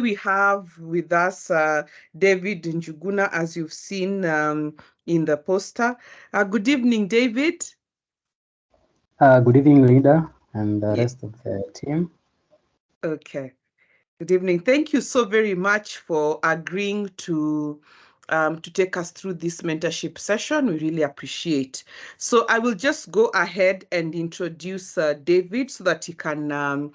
We have with us David Njuguna, as you've seen in the poster. Good evening, David. Good evening, Linda, and the rest of the team. Okay. Good evening. Thank you so very much for agreeing to take us through this mentorship session. We really appreciate. So I will just go ahead and introduce David so that he can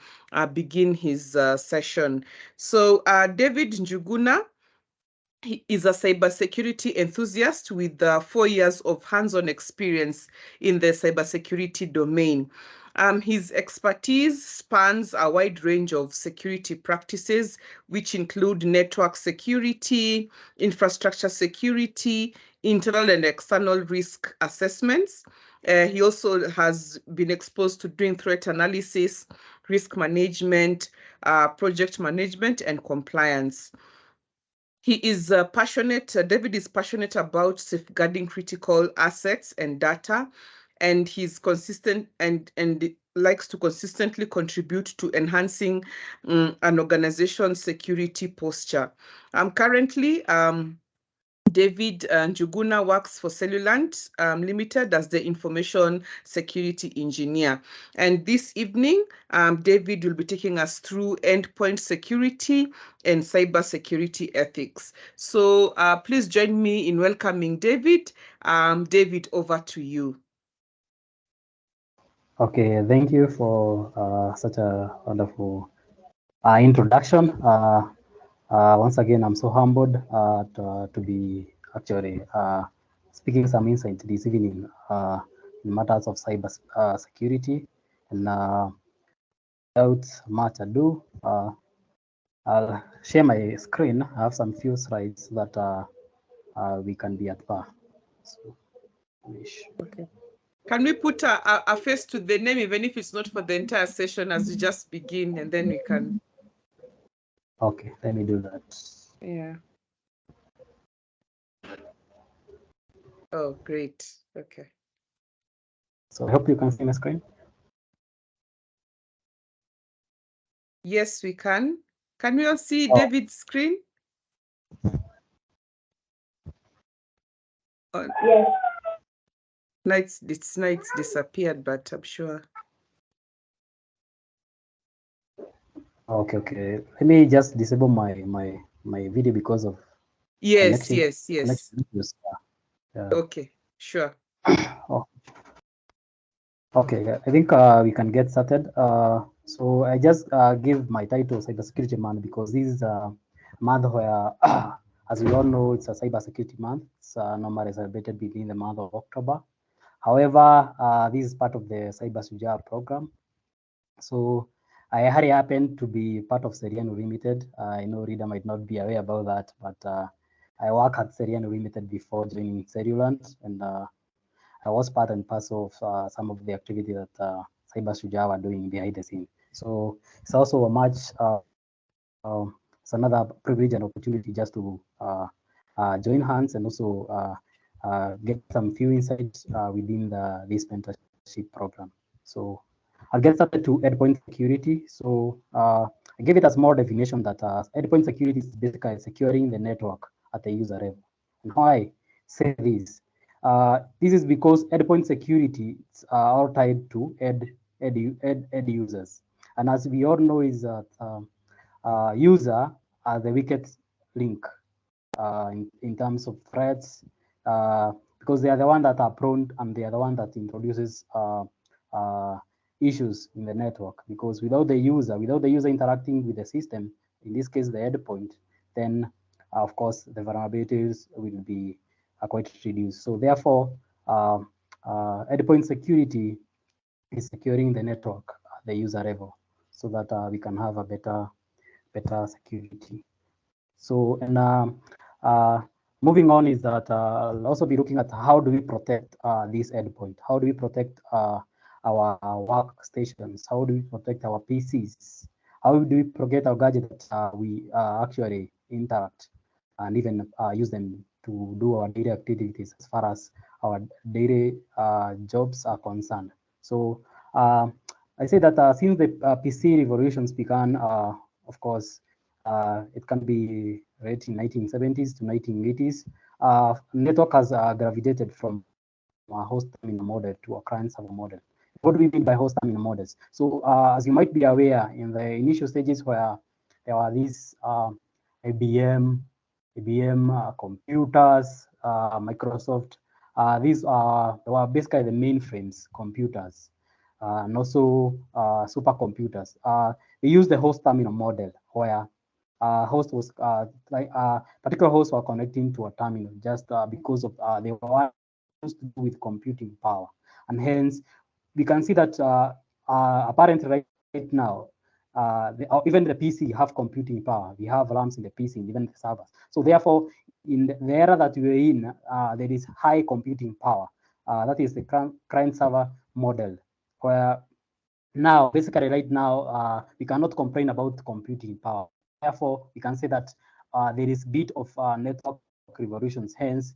begin his session. So David Njuguna, he is a cybersecurity enthusiast with 4 years of hands-on experience in the cybersecurity domain. His expertise spans a wide range of security practices, which include network security, infrastructure security, internal and external risk assessments. He also has been exposed to doing threat analysis, risk management, project management, and compliance. He is David is passionate about safeguarding critical assets and data, and he's consistent and likes to consistently contribute to enhancing an organization's security posture. Currently, David Njuguna works for Cellulant Limited as the information security engineer. And this evening, David will be taking us through endpoint security and cybersecurity ethics. So please join me in welcoming David. David, over to you. Okay, thank you for such a wonderful introduction. Once again, I'm so humbled to be actually speaking some insight this evening in matters of cyber security. And without much ado, I'll share my screen. I have some few slides that we can be at par. So, okay. Can we put a face to the name, even if it's not for the entire session, as we just begin, and then we can. Okay, let me do that. Yeah. Oh, great. Okay. So I hope you can see my screen. Yes, we can. Can we all see David's screen? Yes. It's disappeared, but I'm sure. Okay. Let me just disable my video because of Yes. connection issues. Okay, sure. Oh. Okay, I think we can get started. So I just give my title Cybersecurity Month because this is a month where, as we all know, it's a Cybersecurity Month. It's normally celebrated within the month of October. However, this is part of the Cyber Shujaa program. So I happen to be part of Seriano Limited. I know Rida might not be aware about that, but I work at Seriano Limited before joining Cellulant, and I was part and parcel of some of the activity that Cyber Shujaa were doing behind the scene. So it's also a much, it's another privilege and opportunity just to join hands and also get some few insights within this mentorship program. So I'll get started to endpoint security. So I give it a small definition that endpoint security is basically securing the network at the user level. And why say this? This is because endpoint security is all tied to end users. And as we all know is that user are the weakest link in terms of threats, because they are the one that are prone and they are the one that introduces issues in the network. Because without the user interacting with the system, in this case the endpoint, then of course the vulnerabilities will be quite reduced. So therefore, endpoint security is securing the network at the user level so that we can have a better security. So, and moving on is that I'll also be looking at how do we protect this endpoint? How do we protect our workstations? How do we protect our PCs? How do we protect our gadgets that we actually interact and even use them to do our daily activities as far as our daily jobs are concerned? So I say that since the PC revolutions began, of course, It can be read in 1970s to 1980s. Network has gravitated from a host terminal model to a client server model. What do we mean by host terminal models? So as you might be aware, in the initial stages where there were these IBM, computers, Microsoft, they were basically the mainframes computers, and also supercomputers. They used the host terminal model where host was particular hosts were connecting to a terminal just because of they were to do with computing power, and hence we can see that apparently right now even the PC have computing power. We have RAMs in the PC, even the servers. So therefore, in the era that we're in, there is high computing power. That is the client server model, where now, basically right now, we cannot complain about computing power. Therefore, we can say that there is bit of network revolutions. Hence,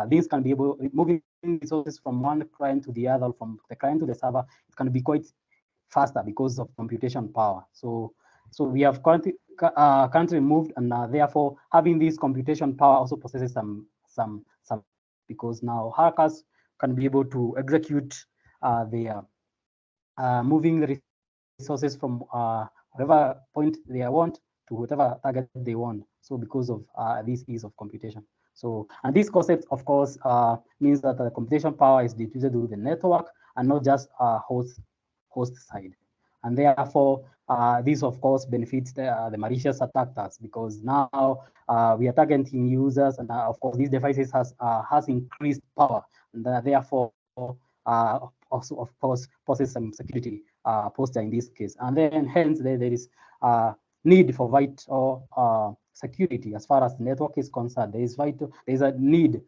things can be able, moving resources from one client to the other, from the client to the server, it can be quite faster because of computation power. So we have currently moved, and therefore having this computation power also possesses some risk, because now hackers can be able to execute their moving the resources from whatever point they want to whatever target they want. So because of this ease of computation. So, and this concept, of course, means that the computation power is distributed through the network and not just host side. And therefore, this of course benefits the malicious attackers, because now we are targeting users, and of course these devices has increased power, and therefore also of course poses some security posture in this case. And then hence there is need for vital security as far as the network is concerned. There is a need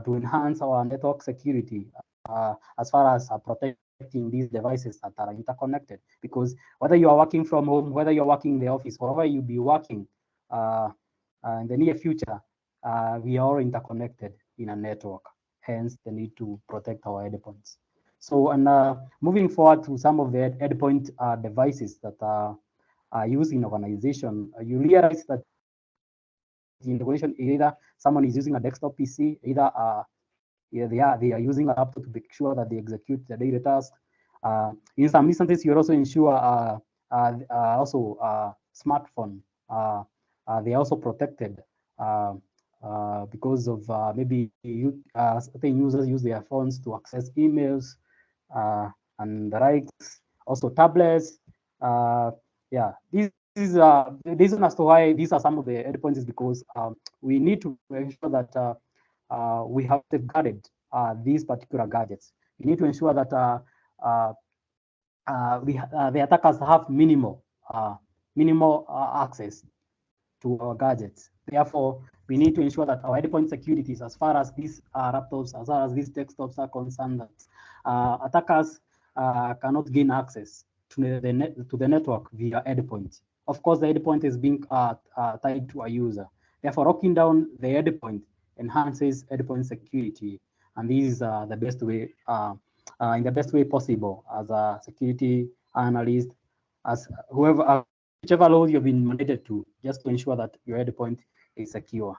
to enhance our network security as far as protecting these devices that are interconnected. Because whether you are working from home, whether you're working in the office, wherever you be working in the near future, we are all interconnected in a network. Hence the need to protect our endpoints. So, and moving forward to some of the endpoint devices that are used in organization, you realize that in organization, either someone is using a desktop PC, either they are using a laptop to make sure that they execute the daily task. In some instances, you also ensure also smartphone. They are also protected because of maybe certain users use their phones to access emails and the likes. Also tablets. Yeah, this is the reason as to why these are some of the endpoints is because we need to ensure that we have safeguarded these particular gadgets. We need to ensure that the attackers have minimal access to our gadgets. Therefore, we need to ensure that our endpoint securities, as far as these laptops, as far as these desktops are concerned, that attackers cannot gain access to the network via endpoint. Of course, the endpoint is being tied to a user. Therefore, locking down the endpoint enhances endpoint security, and this is the best way, in the best way possible, as a security analyst, as whoever, whichever role you've been mandated to, just to ensure that your endpoint is secure.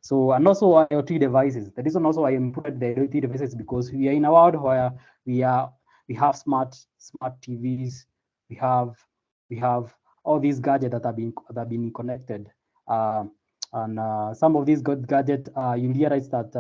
So, and also IoT devices. The reason also I included the IoT devices because we are in a world where we have smart TVs, we have all these gadgets that have been connected, and some of these gadgets you realize that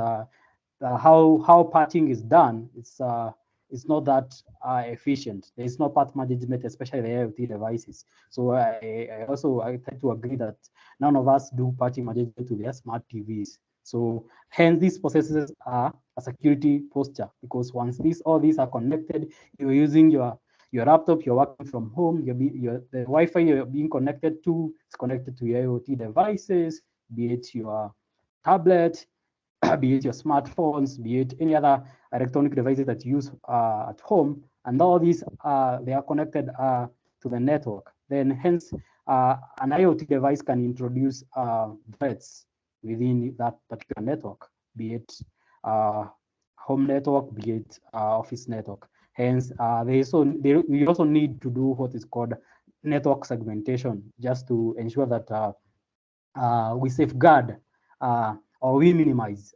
how patching is done. It's not that efficient. There is no patch management, especially the IoT devices. So I tend to agree that none of us do patching management to their smart TVs. So hence these processes are a security posture, because once all these are connected, you're using your laptop, you're working from home, the Wi-Fi you're being connected to is connected to your IoT devices, be it your tablet, be it your smartphones, be it any other electronic devices that you use at home, and all these they are connected to the network. Then hence an IoT device can introduce threats within that particular network, be it home network, be it office network. Hence, we also need to do what is called network segmentation, just to ensure that we safeguard or we minimize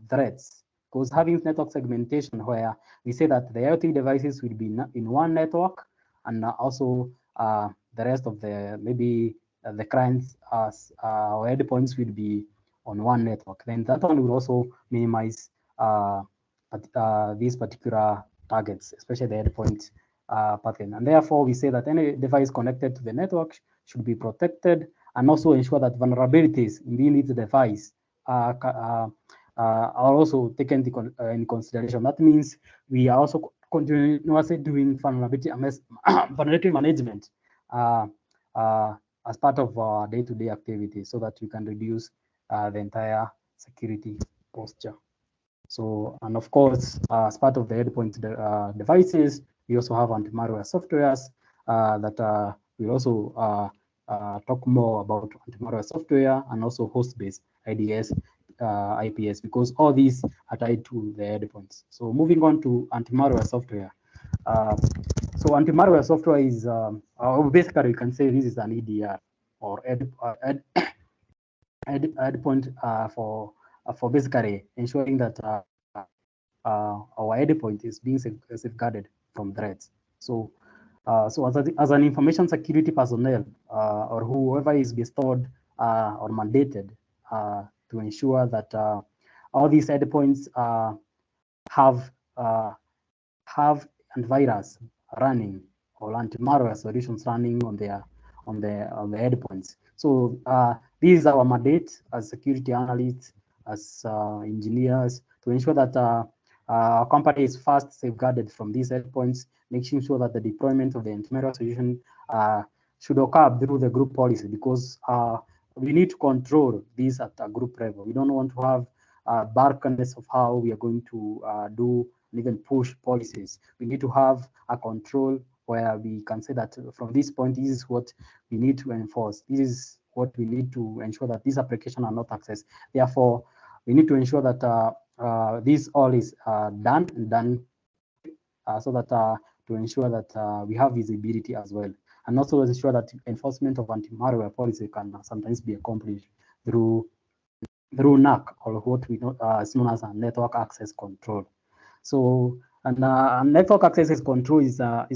threats. Because having network segmentation where we say that the IoT devices will be in one network, and also the rest of the maybe the clients or endpoints will be on one network, then that one will also minimize these particular targets, especially the endpoint pattern. And therefore, we say that any device connected to the network should be protected, and also ensure that vulnerabilities in each device are also taken in consideration. That means we are also continuously doing vulnerability management as part of our day-to-day activities, so that we can reduce the entire security posture. So, and of course, as part of the endpoint devices, we also have anti-malware softwares that we also talk more about anti-malware software, and also host-based IDS, IPS, because all these are tied to the endpoints. So moving on to anti-malware software. So anti-malware software is, basically you can say this is an EDR, or endpoint for basically ensuring that our endpoint is being safeguarded from threats. So, so as an information security personnel, or whoever is bestowed or mandated to ensure that all these endpoints have antivirus running, or anti-malware solutions running on the endpoints. So this is our mandate as security analysts, as engineers, to ensure that our company is first safeguarded from these endpoints, making sure that the deployment of the anti-malware solution should occur through the group policy, because we need to control these at a group level. We don't want to have darkness of how we are going to do and even push policies. We need to have a control where we can say that from this point, this is what we need to enforce. This is what we need to ensure that these applications are not accessed. Therefore, we need to ensure that this all is done so that to ensure that we have visibility as well, and also ensure that enforcement of anti-malware policy can sometimes be accomplished through NAC, or what we know is known as a network access control. So, and network access control is a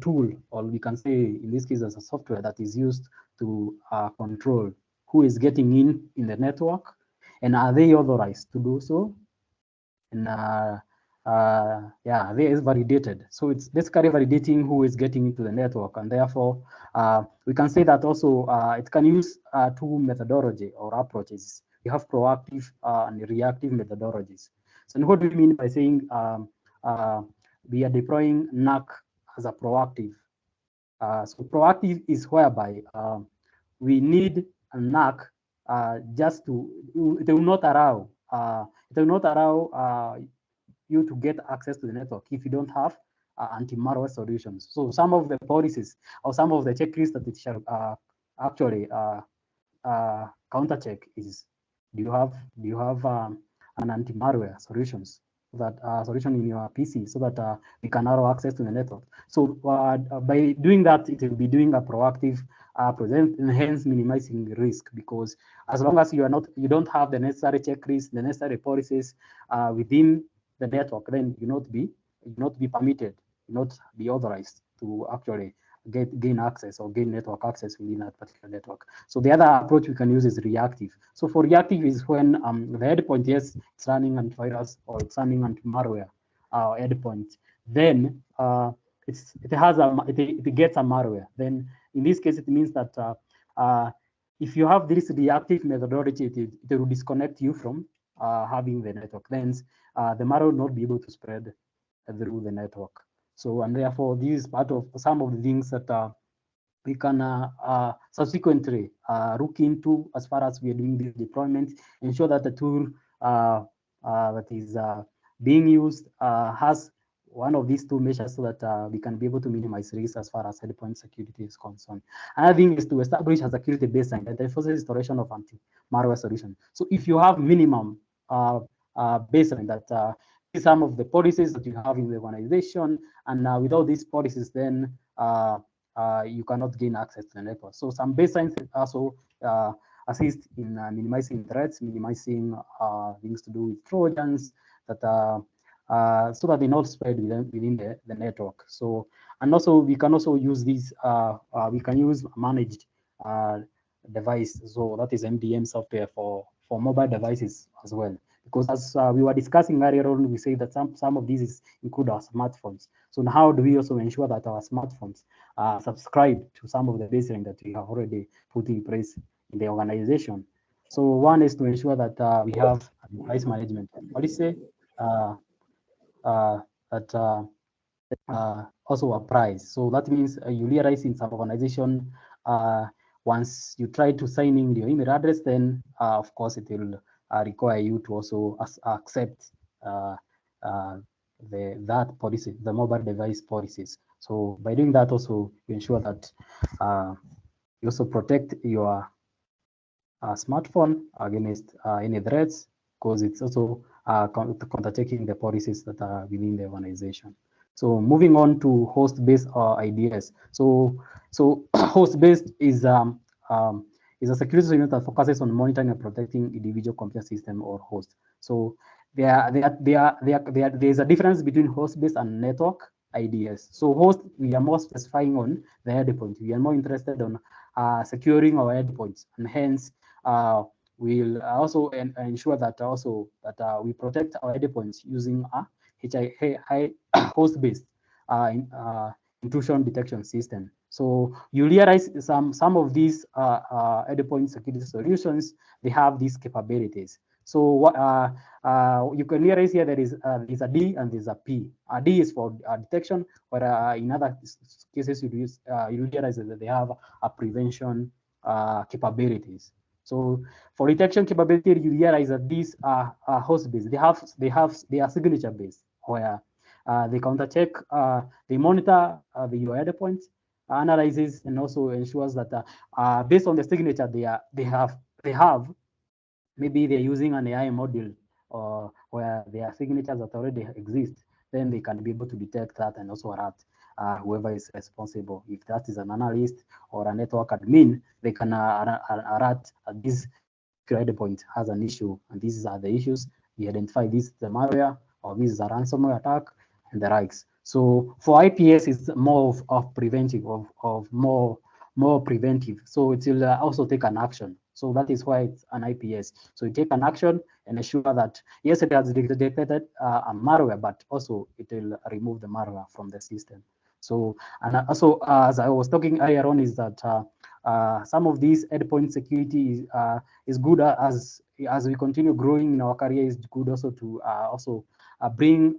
tool, or we can say in this case as a software that is used to control who is getting in the network, and are they authorized to do so, and yeah, they is validated. So it's basically validating who is getting into the network, and therefore we can say that also it can use two methodology or approaches. We have proactive and reactive methodologies. So what do we mean by saying we are deploying NAC as a proactive? So proactive is whereby we need a NAC just to, it will not allow you to get access to the network if you don't have anti-malware solutions. So some of the policies or some of the checklists that it shall actually counter check is, do you have an anti-malware solutions, that solution in your PC, so that we can allow access to the network. So by doing that, it will be doing a proactive present, and hence minimizing risk, because as long as you don't have the necessary checklists, the necessary policies within the network, then you not be permitted, not be authorized to actually gain access or gain network access within that particular network. So the other approach we can use is reactive. So for reactive is when the endpoint, yes, it's running antivirus or it's running anti-malware endpoint, then it gets a malware. Then in this case, it means that if you have this reactive methodology, it will disconnect you from having the network. Then the malware will not be able to spread through the network. So, and therefore, this is part of some of the things that we can subsequently look into as far as we are doing this deployment, ensure that the tool that is being used has one of these two measures, so that we can be able to minimize risk as far as endpoint security is concerned. Another thing is to establish a security baseline that enforces installation of anti-malware solution. So if you have minimum baseline, that some of the policies that you have in the organization, and without these policies, then you cannot gain access to the network. So some baselines also assist in minimizing threats, minimizing things to do with Trojans that so that they not spread within the network. So, and also we can also use these, we can use managed device. So that is MDM software for mobile devices as well. Because as we were discussing earlier on, we say that some of these include our smartphones. So how do we also ensure that our smartphones subscribe to some of the baseline that we have already put in place in the organization? So one is to ensure that we have a device management policy that also a price. So that means you realize in some organization, once you try to sign in your email address, then of course it will require you to also accept that policy, the mobile device policies. So by doing that, also you ensure that you also protect your smartphone against any threats, because it's also counter-checking the policies that are within the organization. So moving on to host-based IDS. So host-based is a security solution that focuses on monitoring and protecting individual computer system or host. So there's a difference between host-based and network IDS. So host, we are more specifying on the endpoint. We are more interested on securing our endpoints, and hence we'll also ensure that we protect our endpoints using a high host-based intrusion detection system. So you realize some of these endpoint security solutions, they have these capabilities. So you can realize here there is a D and there's a P. D is for detection, but in other cases you realize that they have a prevention capabilities. So for detection capability, you realize that these are host-based. They are signature-based, where they counter-check, they monitor your endpoints, analyzes, and also ensures that based on the signature they have, maybe they're using an AI module where there are signatures that already exist, then they can be able to detect that and also alert whoever is responsible. If that is an analyst or a network admin, they can alert this particular endpoint has an issue, and these are the issues. We identify this is the malware, or this is a ransomware attack, and the likes. So for IPS, it's more of preventive, of more preventive. So it will also take an action. So that is why it's an IPS. So you take an action and ensure that, yes, it has detected a malware, but also it will remove the malware from the system. So, and also, as I was talking earlier on, is that some of these endpoint security is good as we continue growing in our career. Is good also to also bring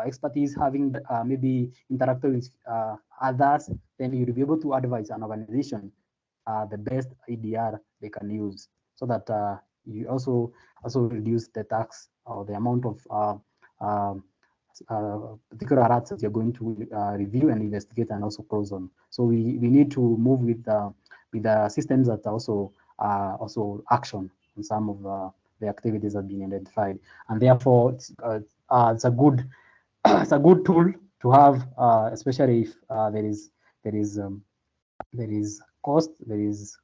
expertise, having maybe interacted with others, then you'll be able to advise an organization the best EDR they can use, so that you also reduce the tax or the amount of particular alerts that you're going to review and investigate and also close on. So we need to move with the systems that also action on some of the activities that have been identified, and therefore it's a good it's a good tool to have, especially if there is cost, there is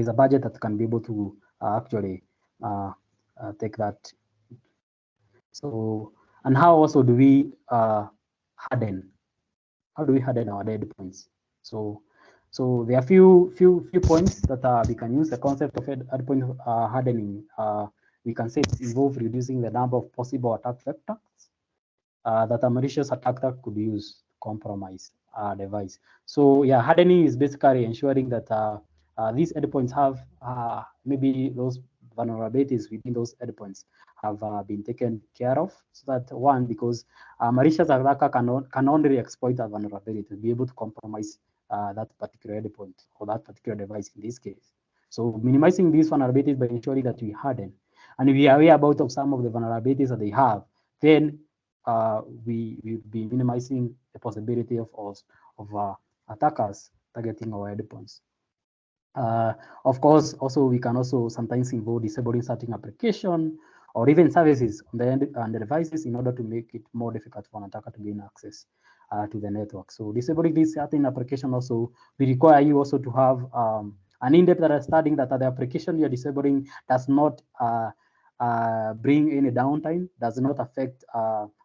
a budget that can be able to actually take that. So, and how also do we harden? How do we harden our endpoints? So there are few points that we can use. The concept of endpoint hardening, we can say it involves reducing the number of possible attack vectors that a malicious attacker could use to compromise a device. So yeah, hardening is basically ensuring that these endpoints have maybe those vulnerabilities within those endpoints have been taken care of, so that one, because malicious attacker can only exploit a vulnerability to be able to compromise that particular endpoint or that particular device in this case. So minimizing these vulnerabilities by ensuring that we harden, and we are aware about some of the vulnerabilities that they have, then we will be minimizing the possibility of attackers targeting our endpoints. Of course, also we can also sometimes involve disabling certain application or even services on the devices in order to make it more difficult for an attacker to gain access. to the network. So disabling this certain application also will require you also to have an in-depth understanding that the application you're disabling does not bring any downtime, does not affect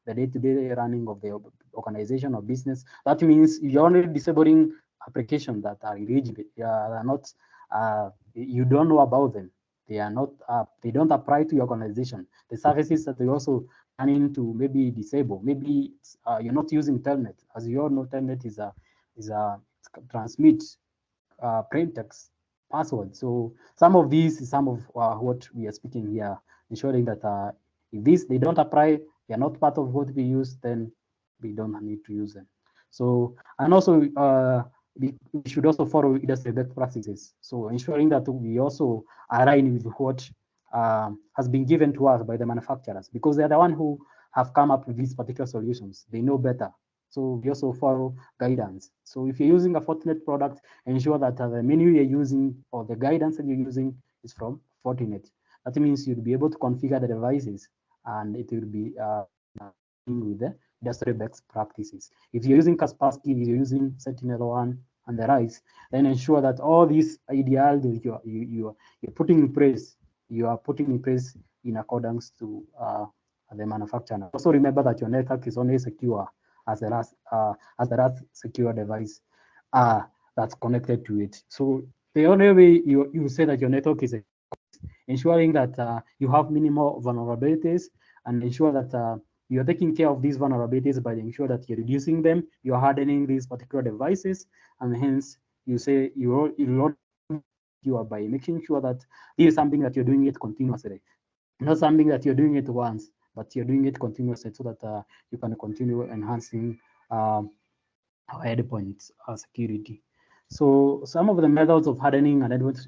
the day-to-day running of the organization or business. That means you're only disabling applications that are illegitimate, are not, you don't know about them. They are not, they don't apply to your organization. The services that they also planning to maybe disable, maybe you're not using Telnet. As you all know, Telnet is a transmit plain text password. So some of these is some of what we are speaking here, ensuring that if these they don't apply, they are not part of what we use, then we don't need to use them. So and also we should also follow industry best practices. So ensuring that we also align with what has been given to us by the manufacturers, because they're the one who have come up with these particular solutions. They know better. So we also follow guidance. So if you're using a Fortinet product, ensure that the menu you're using or the guidance that you're using is from Fortinet. That means you'll be able to configure the devices and it will be with the industry best practices. If you're using Kaspersky, if you're using Sentinel-1 and the rest, then ensure that all these ideals you're putting in place, you are putting in place in accordance to the manufacturer. Also remember that your network is only secure as the last secure device that's connected to it. So the only way you say that your network is ensuring that you have minimal vulnerabilities and ensure that you're taking care of these vulnerabilities by ensuring that you're reducing them, you're hardening these particular devices, and hence you say you are by making sure that this is something that you're doing it continuously, not something that you're doing it once, but you're doing it continuously so that you can continue enhancing our endpoint security. So some of the methods of hardening and endpoint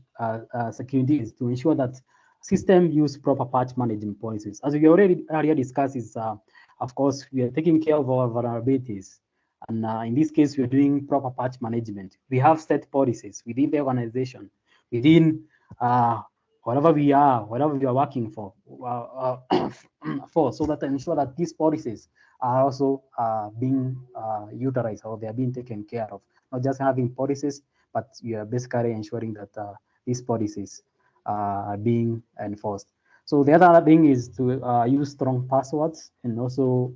security is to ensure that system use proper patch management policies. As we already earlier discussed, is of course we are taking care of our vulnerabilities, and in this case we are doing proper patch management. We have set policies within the organization, within whatever we are working for, so that ensure that these policies are also being utilized or they are being taken care of. Not just having policies, but you are basically ensuring that these policies are being enforced. So the other thing is to use strong passwords and also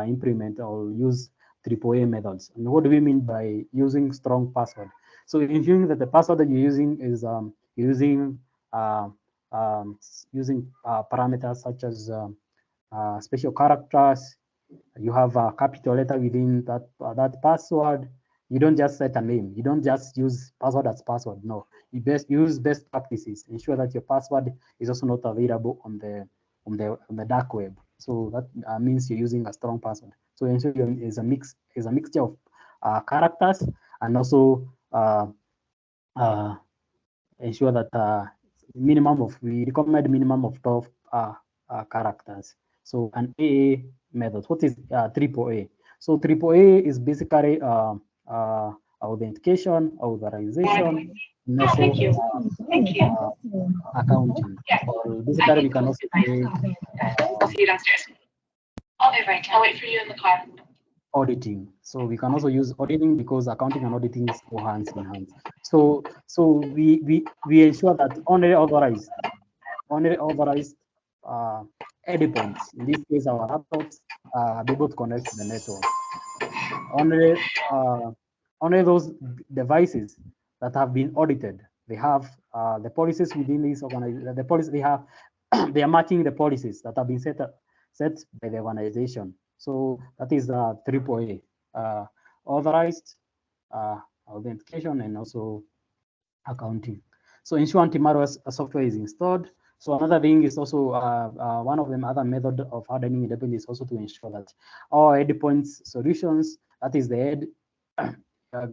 implement or use AAA methods. And what do we mean by using strong password? So ensuring that the password that you're using is using parameters such as special characters. You have a capital letter within that password. You don't just set a name. You don't just use password as password. No, you use best practices. Ensure that your password is also not available on the dark web. So that means you're using a strong password. So ensure is a mixture of characters and also ensure that we recommend minimum of 12 characters. So an AA method. What is AAA? So AAA is basically authentication, authorization, and also accounting. Or basically, we can also say I'll see you downstairs. I'll be right. I'll wait for you in the car. auditing. So we can also use auditing because accounting and auditing go hands in hand. So we ensure that only authorized endpoints, in this case our laptops, are able to connect to the network. Only those devices that have been audited, they have the policies within this organization. The policy they have, they are matching the policies that have been set by the organization. So that is AAA, authorized authentication and also accounting. So ensure antimalware software is installed. So another thing is also one of the other method of hardening endpoint is also to ensure that all endpoints solutions, that is the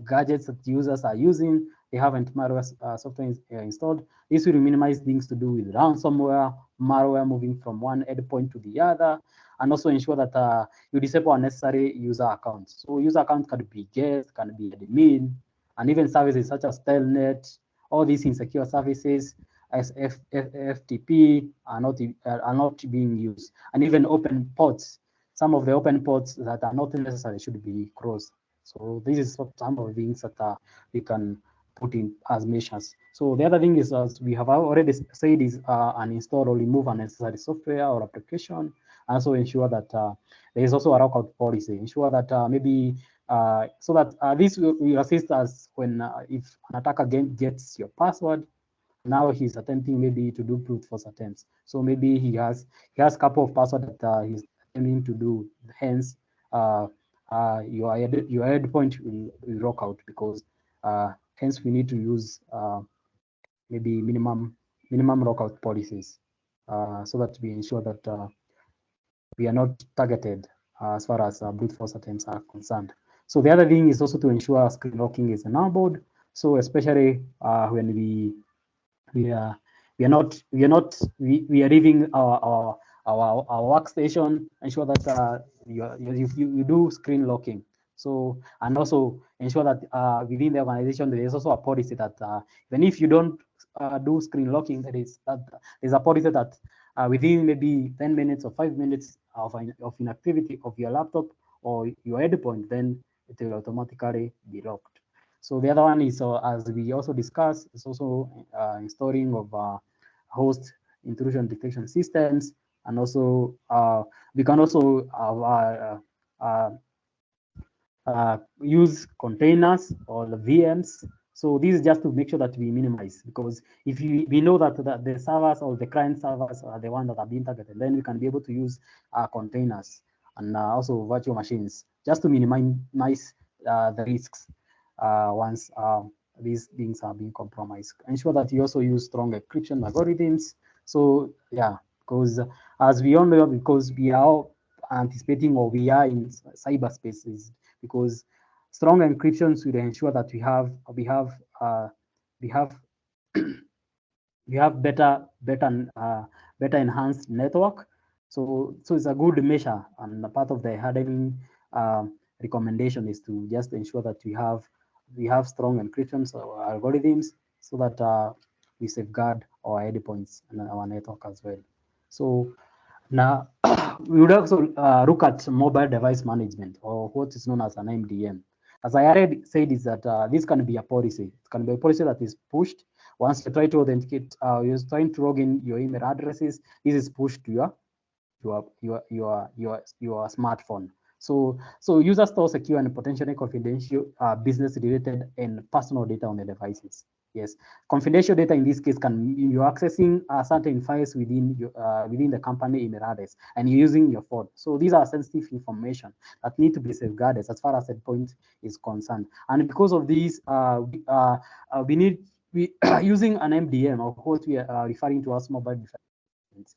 gadgets that users are using, they have antimalware software installed. This will minimize things to do with ransomware, malware moving from one endpoint to the other, and also ensure that you disable unnecessary user accounts. So user account can be guest, can be admin, and even services such as Telnet, all these insecure services as FTP are not being used, and even open ports. some of the open ports that are not necessary should be closed. So this is some of the things that we can put in as measures. So the other thing is, as we have already said, is uninstall or remove unnecessary software or application. Also ensure that there is also a lockout policy. Ensure that maybe so that this will assist us when if an attacker gets your password, now he's attempting maybe to do brute force attempts. So maybe he has a couple of passwords that he's attempting to do. Hence, your endpoint will lock out, because hence we need to use maybe minimum lockout policies so that we ensure that we are not targeted as far as brute force attempts are concerned. So the other thing is also to ensure screen locking is enabled. So especially when we are leaving our workstation, ensure that you do screen locking. So, and also ensure that within the organization there is also a policy that even if you don't do screen locking, there's a policy that within maybe 10 minutes or 5 minutes of inactivity of your laptop or your endpoint, then it will automatically be locked. So the other one is, as we also discussed, is also installing of host intrusion detection systems, and also we can also use containers or the VMs. So this is just to make sure that we minimize, because if we know that the servers or the client servers are the ones that are being targeted, then we can be able to use containers and also virtual machines, just to minimize the risks once these things are being compromised. Ensure that you also use strong encryption algorithms. So yeah, because as we all know, because we are anticipating, or we are in cyberspaces, because strong encryptions will ensure that we have better enhanced network. So it's a good measure, and a part of the hardening recommendation is to just ensure that we have strong encryptions or algorithms, so that we safeguard our endpoints and our network as well. So now we would also look at mobile device management, or what is known as an MDM. As I already said, is that this can be a policy. It can be a policy that is pushed once you try to authenticate. You're trying to log in your email addresses. This is pushed to your smartphone. So users store secure and potentially confidential business-related and personal data on the devices. Yes, confidential data in this case can you're accessing certain files within the company email address, and you're using your phone. So these are sensitive information that need to be safeguarded as far as the point is concerned. And because of these, we using an MDM, or what we are referring to as mobile device,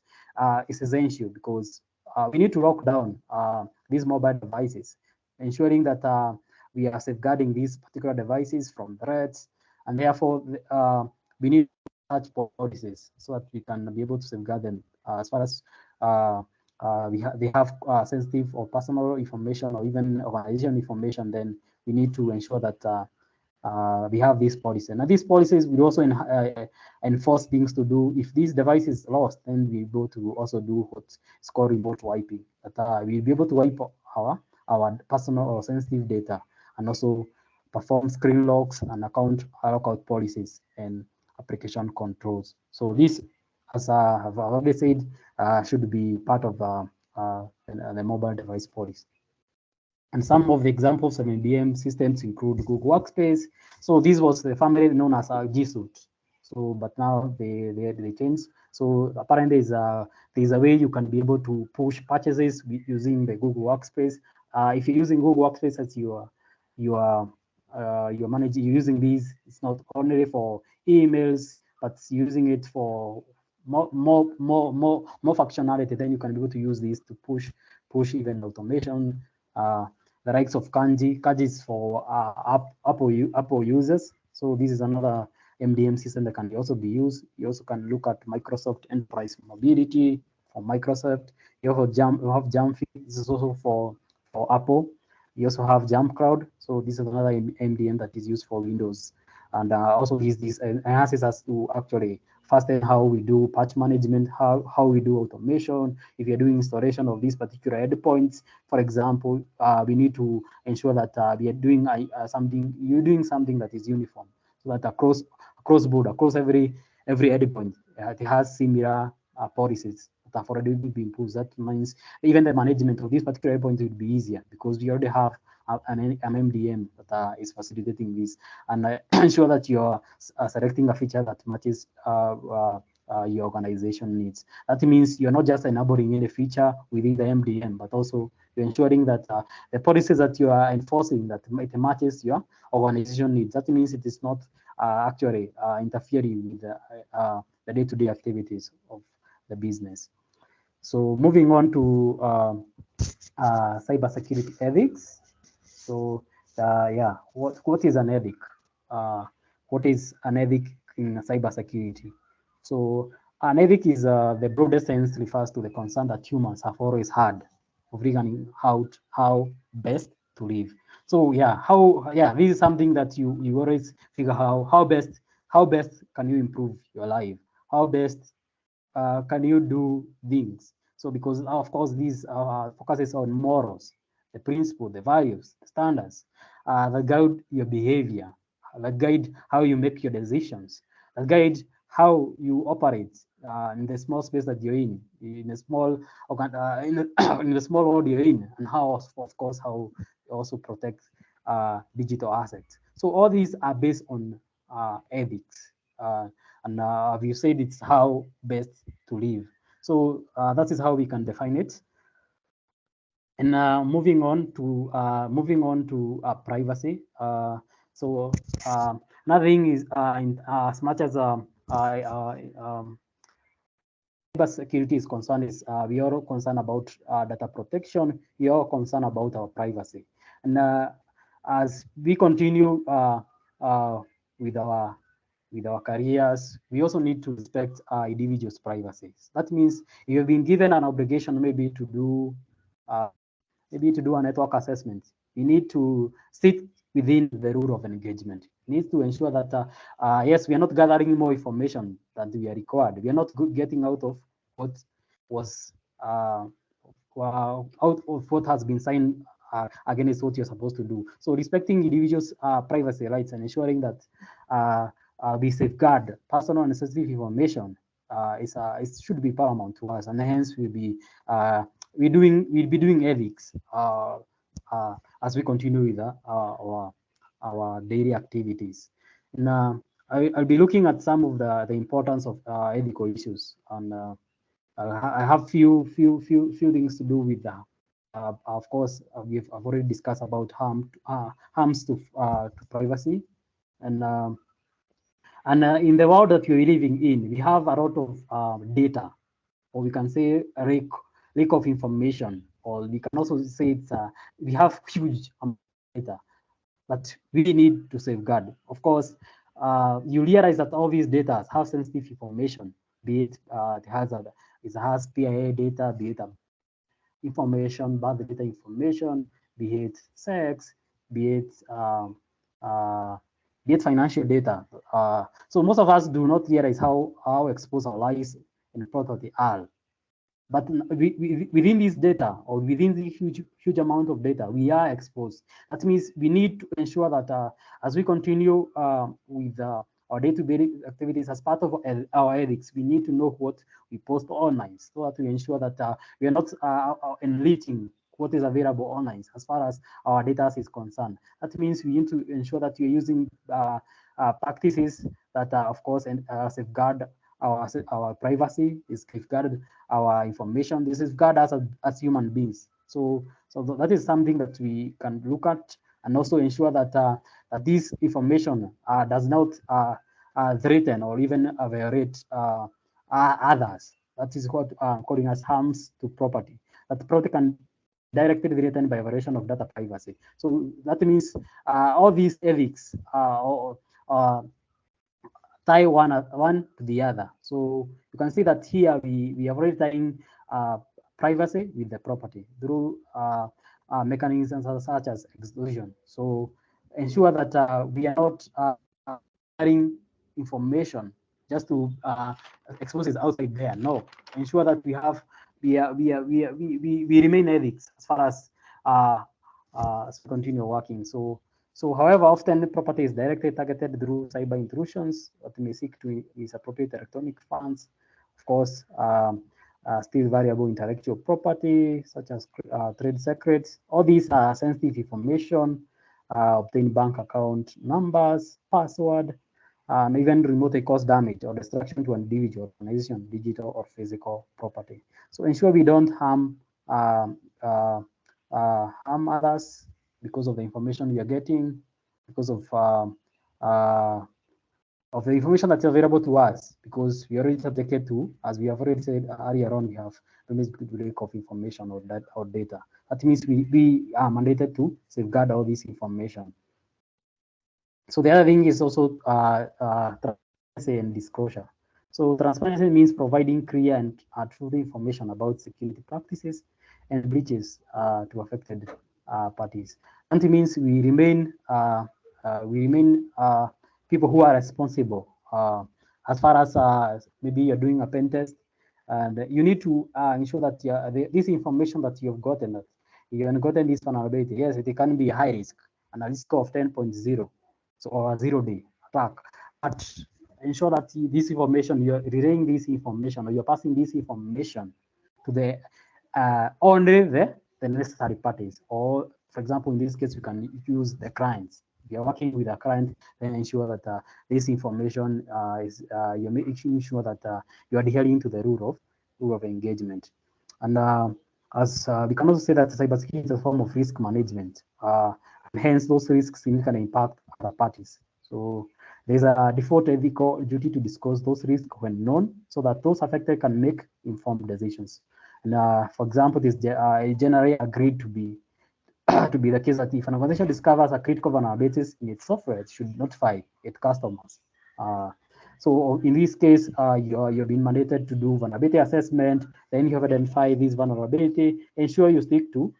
is essential, because we need to lock down these mobile devices, ensuring that we are safeguarding these particular devices from threats, and therefore we need such policies so that we can be able to safeguard them as far as they have sensitive or personal information, or even organization information. Then we need to ensure that we have these policies. Now, these policies will also enforce things to do. If this device is lost, then we go to also do what's called remote wiping. That we'll be able to wipe our personal or sensitive data, and also perform screen locks and account lockout policies and application controls. So this, as I have already said, should be part of the mobile device policy. And some of the examples of MDM systems include Google Workspace. So this was the family known as G Suite. So, but now they changed. So apparently there's a way you can be able to push purchases using the Google Workspace. If you're using Google Workspace as you're managing, you're using these, it's not only for emails, but using it for more functionality. Then you can be able to use this to push even automation. The likes of Kanji. Kanji is for Apple users. So this is another MDM system that can also be used. You also can look at Microsoft Enterprise Mobility for Microsoft. You have Jamfi. This is also for Apple. You also have JumpCloud. So this is another MDM that is used for Windows, and also this enhances us to actually first how we do patch management, how we do automation. If you're doing installation of these particular endpoints, for example, we need to ensure that we are doing you're doing something that is uniform, so that across board, across every endpoint, it has similar policies that have already been imposed. That means even the management of these particular endpoints will be easier because we already have an MDM that is facilitating this, and ensure that you're selecting a feature that matches your organization needs. That means you're not just enabling any feature within the MDM, but also you're ensuring that the policies that you are enforcing that it matches your organization needs. That means it is not actually interfering with the day-to-day activities of the business. So moving on to cybersecurity ethics. So yeah, what is an ethic? What is an ethic in cybersecurity? So an ethic is the broadest sense refers to the concern that humans have always had of regarding how best to live. So yeah, this is something that you always figure how best can you improve your life? How best can you do things? So because of course these focuses on morals, the principle, the values, the standards that guide your behavior, that guide how you make your decisions, that guide how you operate in the small space that you're in a small in the small world you're in, and how of course how you also protect digital assets. So all these are based on ethics. And you said it's how best to live. So that is how we can define it. And moving on to privacy. So another thing is as much as cybersecurity is concerned, is we are concerned about data protection. We are concerned about our privacy. And as we continue with our careers, we also need to respect individuals' privacy. That means you have been given an obligation maybe to do a network assessment. You need to sit within the rule of engagement. You need to ensure that yes, we are not gathering more information than we are required. We are not getting out of what was out of what has been signed against what you're supposed to do. So respecting individuals' privacy rights and ensuring that we safeguard personal and sensitive information it should be paramount to us, and hence we'll be doing ethics as we continue with our daily activities. And I'll be looking at some of the importance of ethical issues, and I have few things to do with that. Of course, I've already discussed about harms to privacy, and in the world that we're living in, we have a lot of data, or we can say a lake of information, or we can also say we have huge amount of data that we need to safeguard. Of course, you realize that all these data have sensitive information, be it it has PIA data, be it information, birth data information, be it sex, be it financial data. So most of us do not realize how exposed our lives and property are. But within this data, or within the huge amount of data, we are exposed. That means we need to ensure that as we continue with our day-to-day activities, as part of our ethics, we need to know what we post online, so that we ensure that we are not enriching what is available online as far as our data is concerned. That means we need to ensure that we are using practices that, of course, safeguard our privacy, is safeguard our information. This is guard us as human beings. So that is something that we can look at, and also ensure that that this information does not threaten or even violate others. That is what calling as harms to property. That property can directly threatened by violation of data privacy. So that means all these ethics tie one to the other. So you can see that here we are already tying privacy with the property through mechanisms such as exclusion. So ensure that we are not sharing information just to expose it outside there. No, ensure that we remain ethics as we continue working. So however, often property is directly targeted through cyber intrusions that may seek to misappropriate electronic funds. Of course, still variable intellectual property such as trade secrets. All these are sensitive information, obtain bank account numbers, password, and even remotely cause damage or destruction to an individual, organization, digital or physical property. So ensure we don't harm others because of the information we are getting, because of the information that's available to us, because we are already subjected to, as we have already said earlier on, we have permissibility of information or that or data. That means we are mandated to safeguard all this information. So the other thing is also transparency and disclosure. So transparency means providing clear and truthful information about security practices and breaches to affected parties. And it means we remain people who are responsible as far as maybe you're doing a pen test, and you need to ensure that this information that you've gotten, that you have gotten this vulnerability, yes, it can be high risk and a risk of 10.0. So, or a 0-day attack, but ensure that this information, you're relaying this information or you're passing this information to the only the necessary parties, or for example, in this case, you can use the clients. If you're working with a client, then ensure that this information you're making sure that you are adhering to the rule of engagement. And as we can also say that cybersecurity is a form of risk management, and hence those risks significantly impact other parties. So there's a default ethical duty to disclose those risks when known, so that those affected can make informed decisions. And for example, this generally agreed to be to be the case that if an organization discovers a critical vulnerabilities in its software, it should notify its customers. So in this case, you're being mandated to do vulnerability assessment. Then you have identified this vulnerability. Ensure you stick to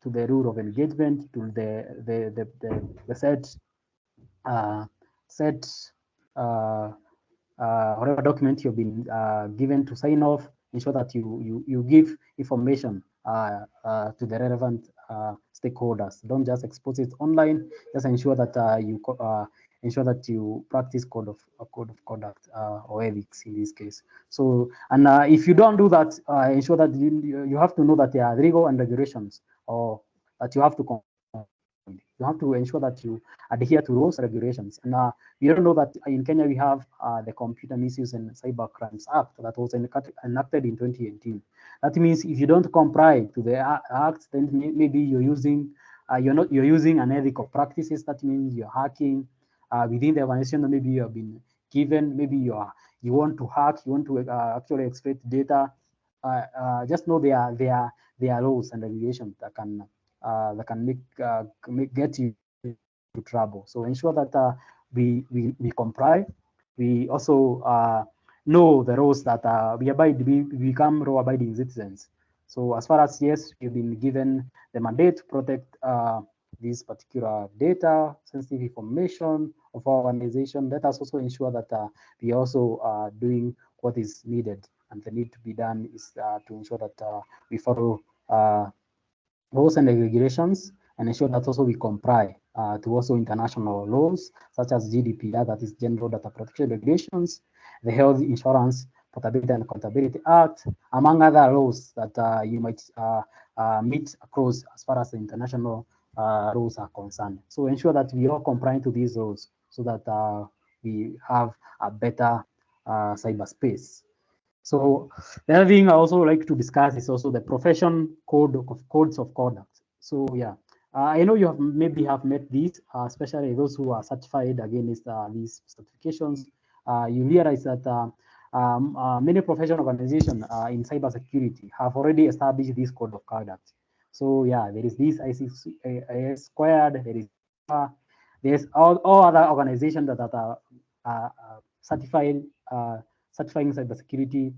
to the rule of engagement, to the set whatever document you've been given to sign off. Ensure that you give information to the relevant stakeholders. Don't just expose it online. Just ensure that you practice code of conduct or ethics in this case. So, and if you don't do that, ensure that you have to know that there are legal and regulations, or that you have to you have to ensure that you adhere to those regulations. And we don't know that in Kenya we have the Computer Misuse and Cyber Crimes Act that was enacted in 2018. That means if you don't comply to the act, then maybe you're using you're using unethical practices. That means you're hacking within the organization. Maybe you have been given, maybe you want to hack, you want to actually exploit data. Just know there are laws and regulations that can get you into trouble. So ensure that we comply. We also know the rules that we become law-abiding citizens. So as far as, yes, we've been given the mandate to protect this particular data, sensitive information of our organization, let us also ensure that we also are doing what is needed. And the need to be done is to ensure that we follow laws and regulations, and ensure that also we comply to also international laws such as GDPR, that is General Data Protection Regulations, the Health Insurance Portability and Accountability Act, among other laws that you might meet across as far as the international rules are concerned. So ensure that we are compliant to these laws so that we have a better cyberspace. So the other thing I also like to discuss is also the profession codes of conduct. So yeah, I know you have maybe have met these, especially those who are certified against these certifications. You realize that many professional organizations in cybersecurity have already established this code of conduct. So yeah, there is this ICS squared, there's all other organizations that are certifying cybersecurity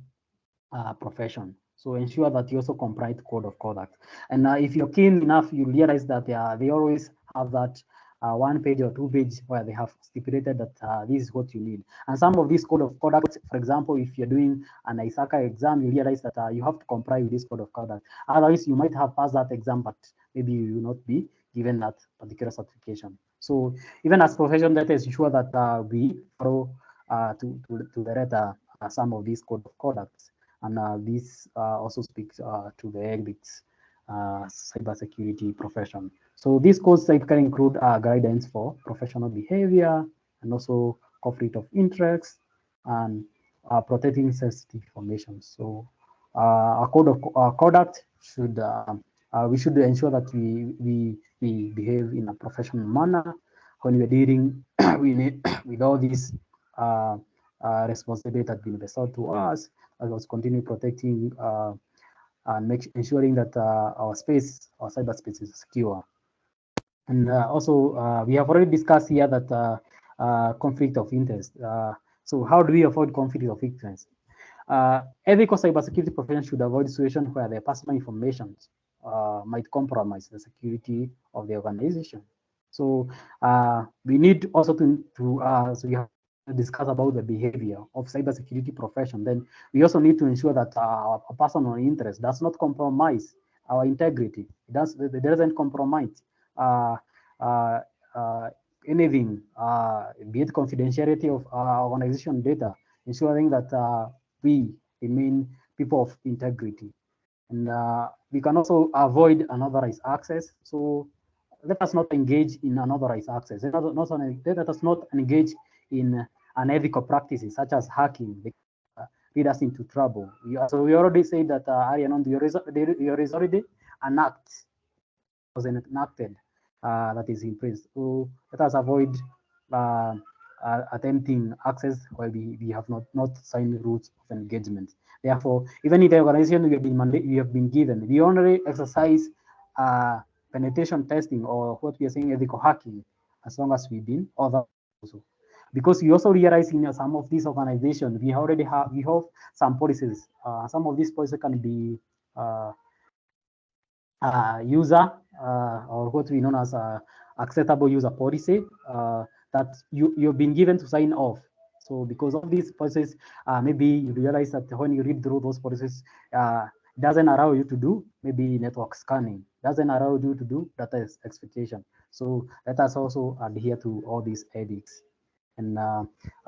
profession. So ensure that you also comply to code of conduct. And if you're keen enough, you realize that they always have that one page or two page where they have stipulated that this is what you need. And some of these code of conduct, for example, if you're doing an ISACA exam, you realize that you have to comply with this code of conduct. Otherwise, you might have passed that exam, but maybe you will not be given that particular certification. So even as profession, let us ensure that we follow to the letter some of these code of conduct. And this also speaks to the ethics cybersecurity profession. So these codes typically include guidance for professional behavior and also conflict of interest and protecting sensitive information. So a code of conduct should we should ensure that we behave in a professional manner when we're dealing with all these responsibility that been bestowed to us, as well as continue protecting and ensuring that our cyberspace is secure. And also, we have already discussed here that conflict of interest. So how do we avoid conflict of interest? Every cybersecurity professional should avoid situations where their personal information might compromise the security of the organization. So we need also so we have discussed about the behavior of cybersecurity profession. Then we also need to ensure that our personal interest does not compromise our integrity. It doesn't compromise uh, uh, uh, anything, be it confidentiality of organization data, ensuring that we remain people of integrity. And we can also avoid unauthorized access. So let us not engage in unauthorized access. Let us not engage in unethical practices such as hacking. They lead us into trouble. So we already said that Arianon, there is already an act was enacted that is in place. So let us avoid uh, attempting access where we have not signed rules of engagement. Therefore, even in the organization we have been given, we only exercise penetration testing or what we are saying ethical hacking as long as we've been authorized also. Because we also realize in some of these organizations, we have some policies. Some of these policies can be user or what we know as acceptable user policy that you've been given to sign off. So because of these policies, maybe you realize that when you read through those policies, doesn't allow you to do maybe network scanning, doesn't allow you to do data expectation. So let us also adhere to all these ethics. And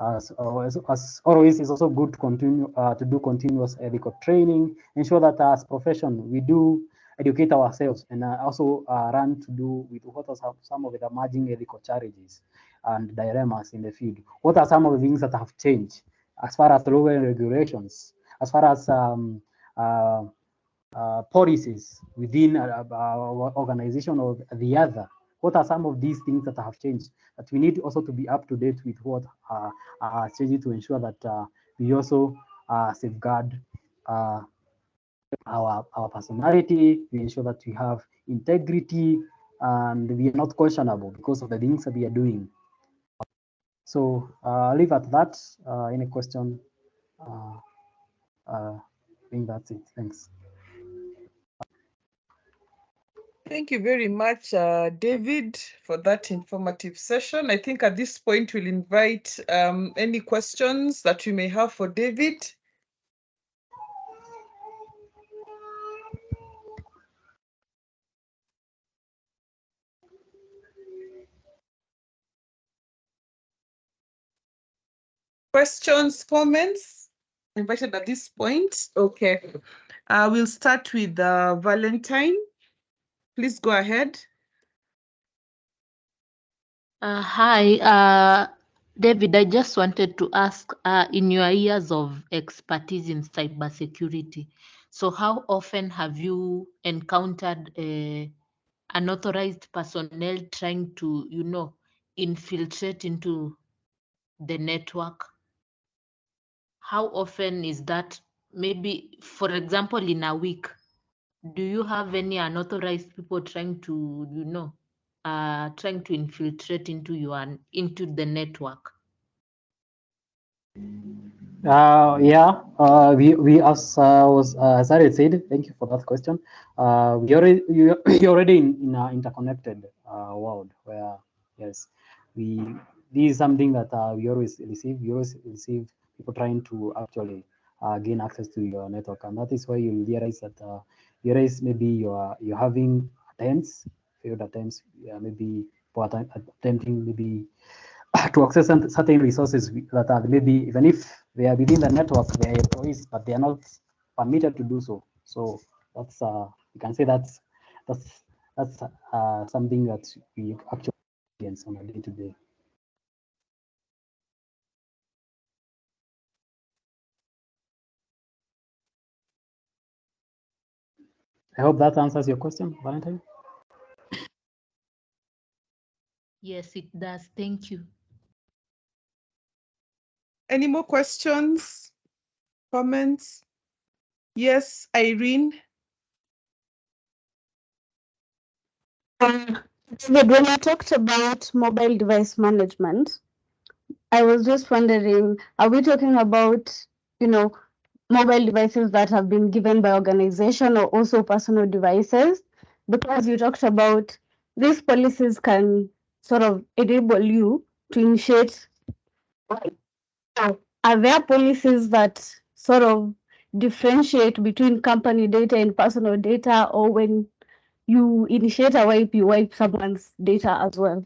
as always, it's also good to continue to do continuous ethical training, ensure that as profession we do educate ourselves and also run to do with what are some of the emerging ethical challenges and dilemmas in the field. What are some of the things that have changed as far as the law and regulations, as far as policies within our organization or the other? What are some of these things that have changed that we need also to be up to date with what are changing to ensure that we also safeguard our personality, we ensure that we have integrity and we are not questionable because of the things that we are doing. So I'll leave at that. Any question? I think that's it. Thanks. Thank you very much, David, for that informative session. I think at this point we'll invite any questions that you may have for David. Questions, comments? Invited at this point. Okay. We'll start with Valentine. Please go ahead. Hi, David. I just wanted to ask, in your years of expertise in cybersecurity, so how often have you encountered unauthorized personnel trying to, infiltrate into the network? How often is that? Maybe, for example, in a week, do you have any unauthorized people trying to, trying to infiltrate into the network? Yeah, we as I said, thank you for that question. We already in an interconnected world where Yes, this is something that we always receive. We always receive people trying to actually gain access to your network, and that is why you realize that you realize maybe you're having attempts, failed attempts, maybe for attempting maybe to access certain resources that are maybe even if they are within the network, they are employees, but they are not permitted to do so. So that's you can say that's something that we actually experience on a day-to-day. I hope that answers your question, Valentine. Yes, it does. Thank you. Any more questions, comments? Yes, Irene. David, when you talked about mobile device management, I was just wondering, are we talking about, mobile devices that have been given by organization or also personal devices? Because you talked about these policies can sort of enable you to initiate. Are there policies that sort of differentiate between company data and personal data, or when you initiate a wipe, you wipe someone's data as well?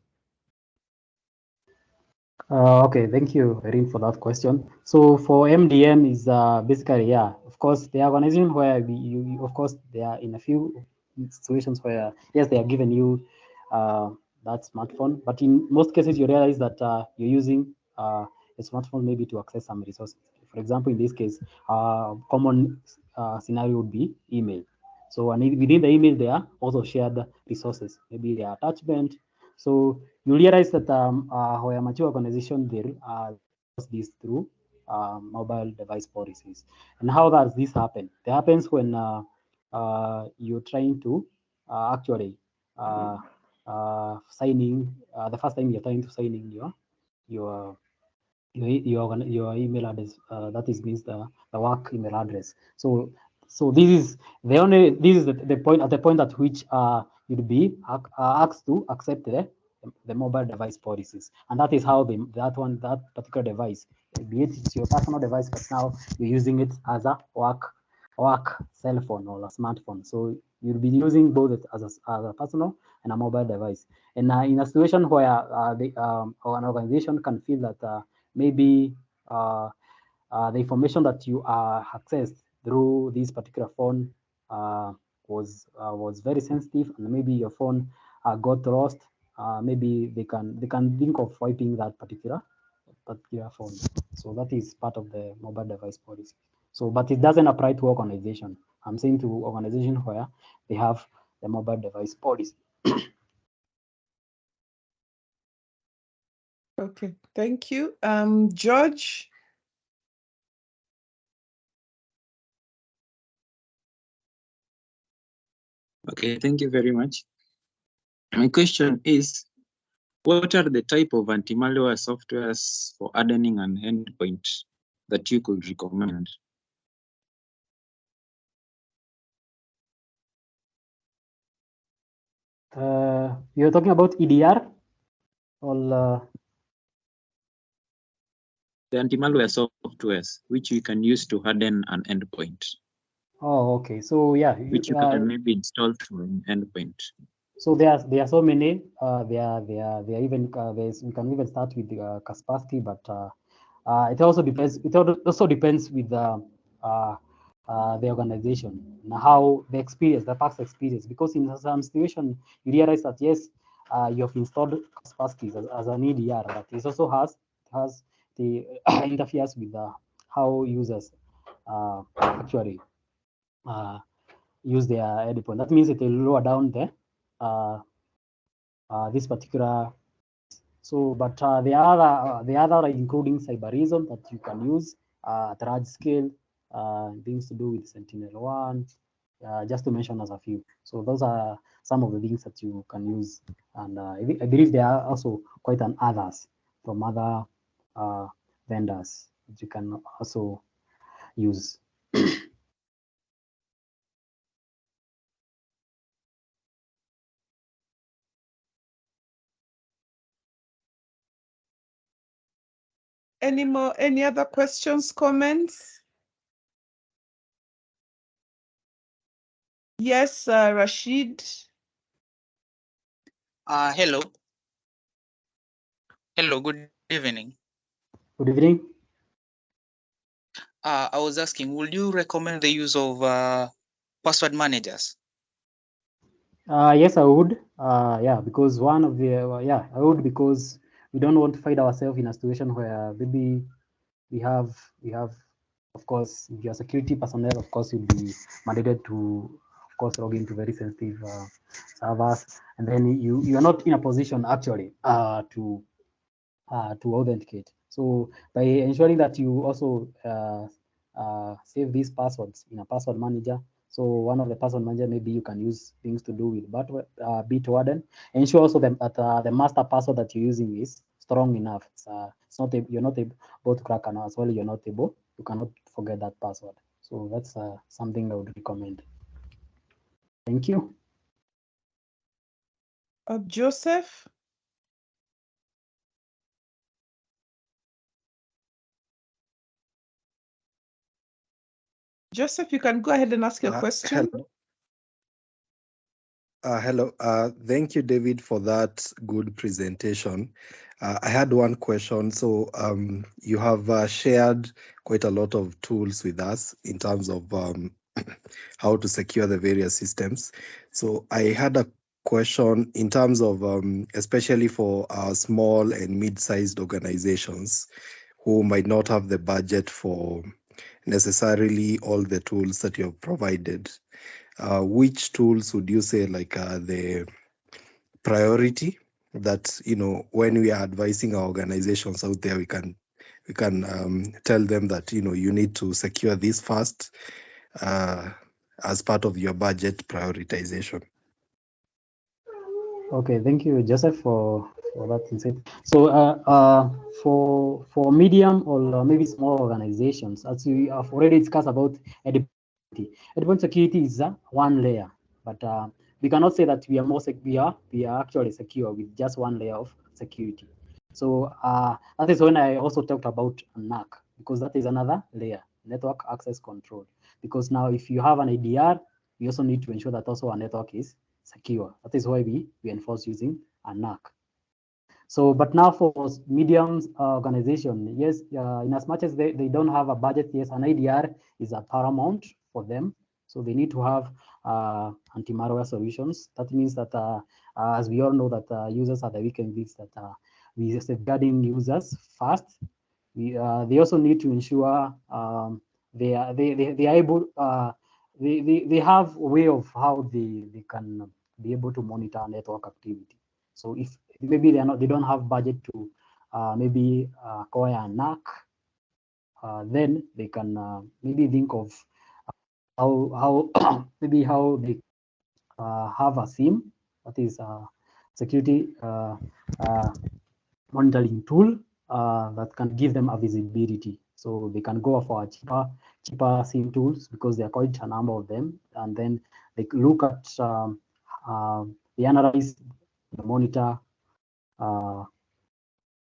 Okay, thank you, Erin, for that question. So for MDM is basically, yeah, of course, the organization where of course, they are in a few situations where, yes, they are giving you that smartphone, but in most cases, you realize that you're using a smartphone maybe to access some resources. For example, in this case, common scenario would be email. So within the email, there are also shared resources, maybe the attachment. So you realize that where mature organization they this through mobile device policies. And how does this happen? It happens when you're trying to actually signing the first time you're trying to sign in your your email address, that is means the work email address. So this is the point, at the point at which you'd be asked to accept the mobile device policies, and that is how that particular device, be it it's your personal device, but now you're using it as a work cell phone or a smartphone. So you'll be using both as a personal and a mobile device. And in a situation where or an organization can feel that maybe the information that you accessed through this particular phone was very sensitive, and maybe your phone got lost. Maybe they can think of wiping that particular phone. So that is part of the mobile device policy. So, but it doesn't apply to organization. I'm saying to organization where they have the mobile device policy. Okay, thank you. George. Okay, thank you very much. My question is, what are the type of anti-malware softwares for hardening an endpoint that you could recommend? You're talking about EDR or The anti-malware softwares which you can use to harden an endpoint, oh, okay. So yeah, which you can maybe install to an endpoint. so there are so many. There are even we can even start with Kaspersky, but it also depends. It also depends with the organization and how the experience, the past experience. Because in some situation, you realize that yes, you have installed Kaspersky as an EDR, but it also has the interferes with how users actually use their endpoint. That means it will lower down this particular. So, but the other including cyberism that you can use at large scale, things to do with Sentinel-1, just to mention as a few. So those are some of the things that you can use, and I believe there are also quite an others from other vendors that you can also use. Any other questions, comments? Yes, Rashid. Hello. Hello, good evening. Good evening. I was asking, would you recommend the use of password managers? Yes, I would. Yeah, because one of the I would, because we don't want to find ourselves in a situation where maybe we have of course, if you're security personnel, of course you'll be mandated to, of course, log into very sensitive servers, and then you are not in a position actually to authenticate. So by ensuring that you also save these passwords in a password manager. So one of the password manager, maybe you can use things to do with Bitwarden. Ensure also that the master password that you're using is strong enough. It's not you're not able to crack and as well. You're not able. You cannot forget that password. So that's something I would recommend. Thank you. Joseph. Joseph, you can go ahead and ask your question. Hello. Thank you, David, for that good presentation. I had one question. So you have shared quite a lot of tools with us in terms of how to secure the various systems. So I had a question in terms of, especially for small and mid-sized organizations who might not have the budget for necessarily all the tools that you have provided. Which tools would you say the priority that, when we are advising our organizations out there, we can tell them that, you need to secure this first as part of your budget prioritization? Okay, thank you, Joseph, for that insight. So for medium or maybe small organizations, as we have already discussed about endpoint security is one layer, but we cannot say that we are we are actually secure with just one layer of security. So that is when I also talked about NAC, because that is another layer, network access control. Because now if you have an ADR, you also need to ensure that also our network is secure. That is why we enforce using a NAC. So, but now for medium organization, yes, in as much as they don't have a budget, yes, an IDR is a paramount for them. So they need to have anti-malware solutions. That means that, as we all know, that users are the weekend links, that we are safeguarding users first. They also need to ensure they are able, they have a way of how they can be able to monitor network activity. So if maybe they don't have budget to maybe acquire a NAC, then they can maybe think of how maybe how they have a SIM, that is a security monitoring tool that can give them a visibility. So they can go for a cheaper SIM tools, because there are quite a number of them, and then they look at they analyze, the monitor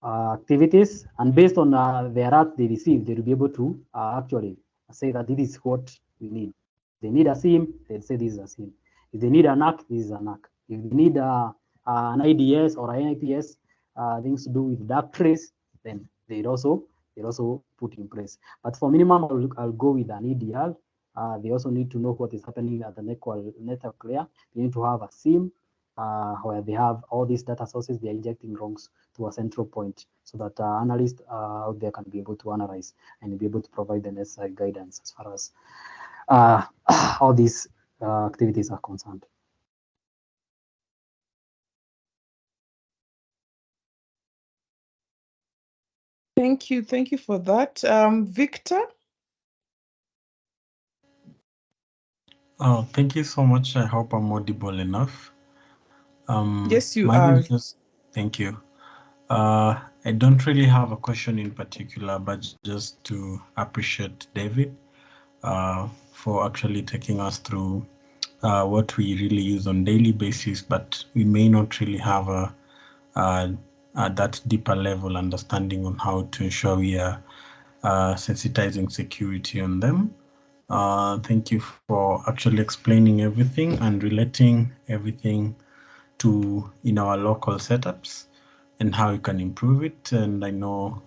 activities, and based on the alert they receive, they will be able to actually say that this is what we need. If they need a SIM, they'll say this is a SIM. If they need a NAC, this is a NAC. If they need an IDS or an NIPS, things to do with dark trace, then they'd also put in place. But for minimum, I'll go with an EDR. They also need to know what is happening at the network layer. They need to have a SIM where they have all these data sources. They are injecting wrongs to a central point, so that analysts out there can be able to analyze and be able to provide the necessary guidance as far as all these activities are concerned. Thank you for that. Victor? Oh, thank you so much. I hope I'm audible enough. Yes, you are. Thank you. I don't really have a question in particular, but just to appreciate David for actually taking us through what we really use on daily basis, but we may not really have a that deeper level understanding on how to ensure we are sensitizing security on them. Thank you for actually explaining everything and relating everything to in our local setups and how you can improve it. And I know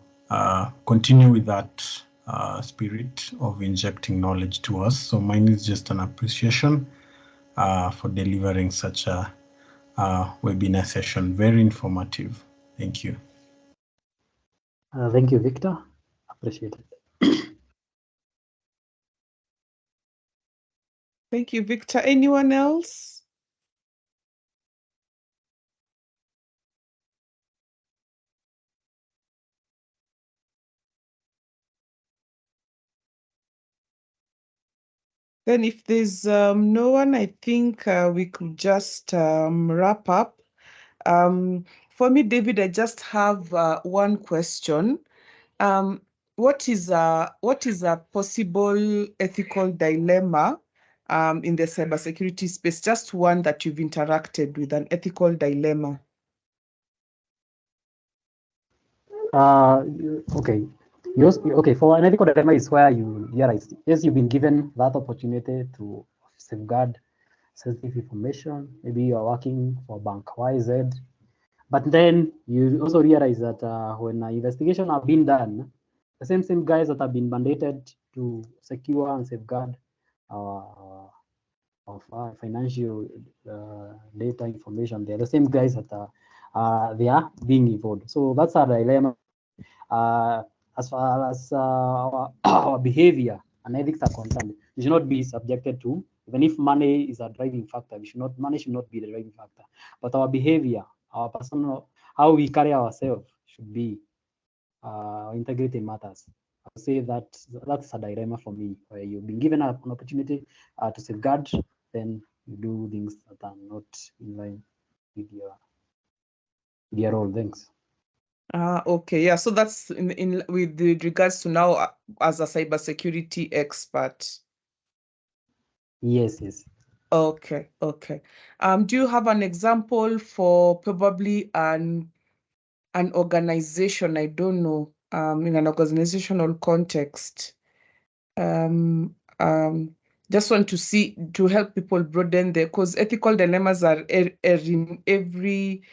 continue with that spirit of injecting knowledge to us. So mine is just an appreciation for delivering such a webinar session. Very informative. Thank you. Thank you, Victor. Appreciate it. Thank you, Victor. Anyone else? Then if there's no one, I think we could just wrap up. For me, David, I just have one question. What is a possible ethical dilemma in the cybersecurity space? Just one that you've interacted with, an ethical dilemma. Okay. Okay, for an ethical dilemma is where you realize, yes, you've been given that opportunity to safeguard sensitive information. Maybe you're working for Bank YZ, but then you also realize that when an investigation have been done, the same guys that have been mandated to secure and safeguard our financial data information, they're the same guys that they are being involved. So that's a dilemma. As far as our behavior and ethics are concerned, we should not be subjected to, even if money is a driving factor, money should not be the driving factor. But our behavior, our personal, how we carry ourselves should be, integrity matters. I would say that that's a dilemma for me, where you've been given an opportunity to safeguard, then you do things that are not in line with your role. Thanks. Okay, yeah. So that's in with regards to now as a cybersecurity expert. Yes. Okay. Do you have an example for probably an organization? I don't know. In an organizational context. Just want to help people broaden because ethical dilemmas are in every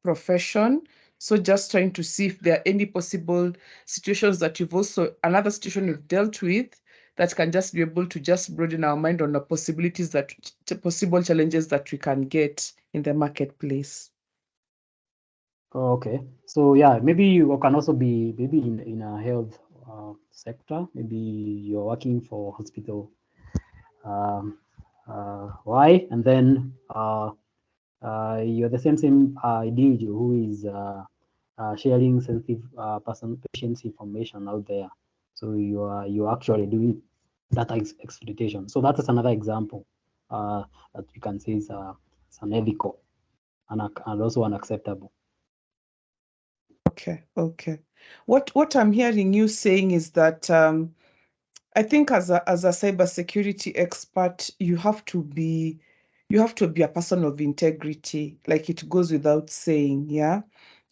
profession. So just trying to see if there are any possible situations that another situation you've dealt with that can just be able to just broaden our mind on the possible challenges that we can get in the marketplace. Okay, so yeah, maybe you can also be maybe in a health sector. Maybe you're working for hospital Y, and then you're the same individual who is sharing sensitive patient's information out there. So you're actually doing data exploitation. So that is another example that you can say is unethical and also unacceptable. Okay. What I'm hearing you saying is that I think as a cybersecurity expert, you have to be a person of integrity, like it goes without saying, yeah.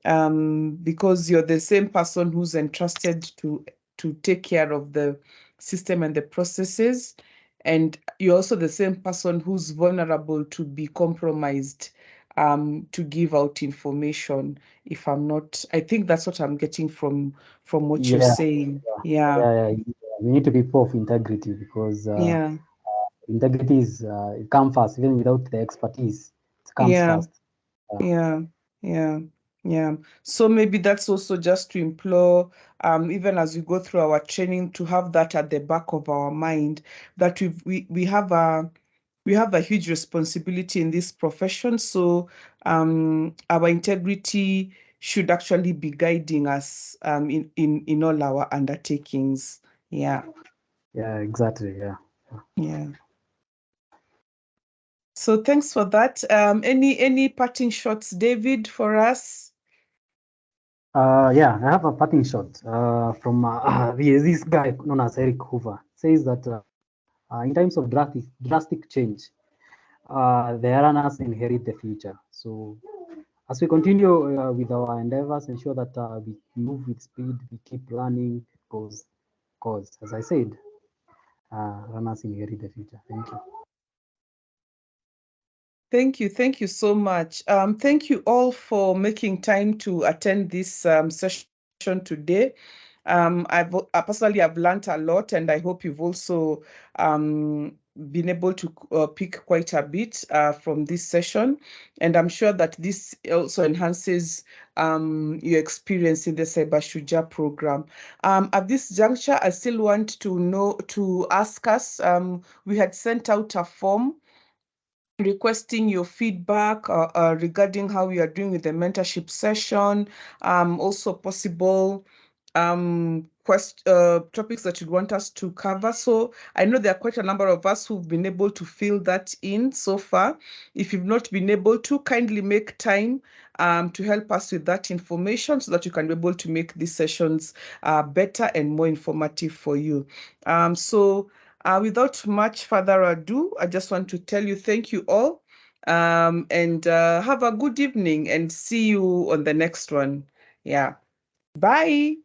Because you're the same person who's entrusted to take care of the system and the processes, and you're also the same person who's vulnerable to be compromised to give out information. If I'm not, I think that's what I'm getting from what you're saying. Yeah. We need to be people of integrity because Yeah. integrity is it comes first. Even without the expertise, it comes first. Yeah. So maybe that's also just to implore, even as we go through our training, to have that at the back of our mind, that we have a huge responsibility in this profession. So our integrity should actually be guiding us in all our undertakings. Yeah. Yeah, exactly. Yeah. So thanks for that. Any parting shots, David, for us? Yeah, I have a parting shot from this guy known as Eric Hoover. Says that in times of drastic change, the runners inherit the future. So as we continue with our endeavors, ensure that we move with speed, we keep learning, because as I said, runners inherit the future. Thank you. Thank you so much. Thank you all for making time to attend this session today. Personally, I've learned a lot, and I hope you've also been able to pick quite a bit from this session. And I'm sure that this also enhances your experience in the Cyber Shuja program. At this juncture, I still want to ask us, we had sent out a form requesting your feedback regarding how you are doing with the mentorship session, also possible topics that you'd want us to cover. So I know there are quite a number of us who've been able to fill that in so far. If you've not been able to, kindly make time to help us with that information so that you can be able to make these sessions better and more informative for you. Without much further ado, I just want to tell you thank you all, and have a good evening, and see you on the next one. Yeah. Bye.